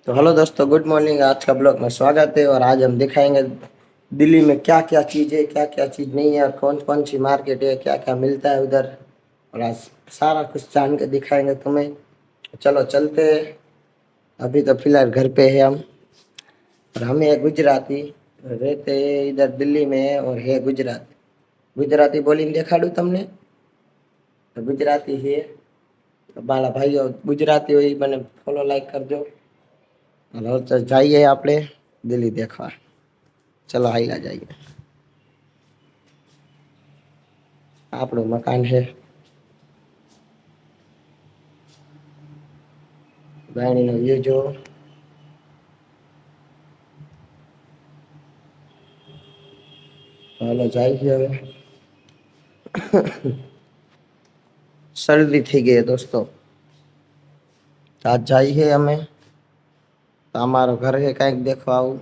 तो हेलो दोस्तों, good morning. आज का ब्लॉग में स्वागत है। और आज हम दिखाएंगे दिल्ली में क्या क्या चीज़ है, क्या क्या चीज़ नहीं है, और कौन कौन सी मार्केट है, क्या क्या मिलता है उधर। और आज सारा कुछ जान के दिखाएंगे तुम्हें। चलो चलते हैं। अभी तो फिलहाल घर पे है हम। और हम है गुजराती, रहते हैं इधर दिल्ली में है, और है गुजराती। गुजराती बोलीने देखाड़ू तमने। तो गुजराती है तो मारा भाईओ गुजराती हो मैंने फॉलो लाइक करजो। और तो जाइए આપણે दिल्ली देखवा। चलो हाईला जाइए। આપણું મકાન છે, બાયણીનો વ્યૂ જો। હાલો જાઈએ હવે। શરદી થઈ ગઈ है दोस्तों। आज जाइए અમે। તો અમારો ઘર છે કાંઈક દેખવા આવું।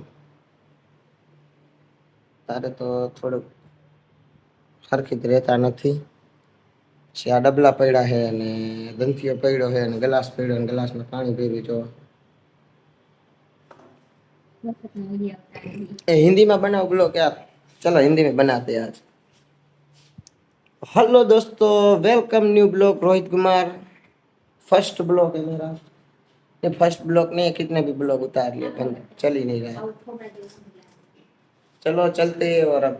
તારે તો થોડુંક સરખી જ રહેતા નથી। પછી આ ડબલા પડ્યા છે અને દંથિયો પડ્યો છે અને ગ્લાસ પડ્યો અને ગ્લાસમાં પાણી પીવું જો। हिंदी में बनाओ ब्लॉग यार। चलो हिंदी में बनाते हैं आज। हेलो दोस्तों, welcome new blog Rohit Kumar. First blog है मेरा। ये फर्स्ट ब्लॉग नहीं है, कितने भी ब्लॉग उतार लिए पर चल ही नहीं रहा है। चलो चलते हैं। और अब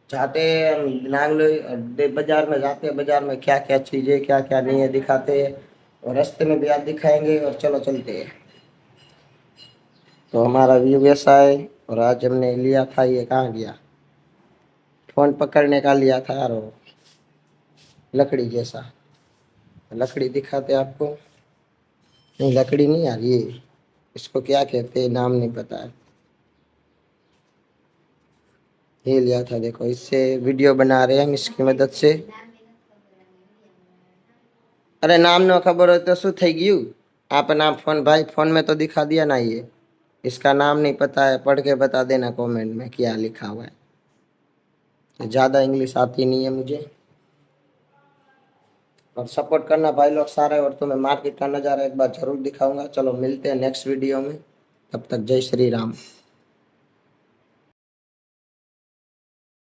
जाते हैं हम नागलोई और बाजार में जाते हैं। बाजार में क्या क्या चीज़ें क्या क्या नहीं है दिखाते हैं, और रास्ते में भी आज दिखाएंगे। और चलो चलते हैं। तो हमारा व्यू ऐसा है। और आज हमने लिया था, ये कहाँ गया, फोन पकड़ने का लिया था यार, वो लकड़ी जैसा। लकड़ी दिखाते आपको। नहीं लकड़ी नहीं यार, ये इसको क्या कहते हैं, नाम नहीं पता है। ये लिया था, देखो इससे वीडियो बना रहे हैं हम इसकी मदद से। अरे नाम न खबर हो तो शू થઈ ગયું। आप नाम फोन भाई फोन में तो दिखा दिया ना। ये इसका नाम नहीं पता है, पढ़ के बता देना कमेंट में क्या लिखा हुआ है। ज़्यादा इंग्लिश आती नहीं है मुझे। और सपोर्ट करना भाई लोग सारे। और तुम्हें मार्केट का नज़ारा एक बार जरूर दिखाऊंगा। चलो मिलते हैं नेक्स्ट वीडियो में। तब तक जय श्री राम।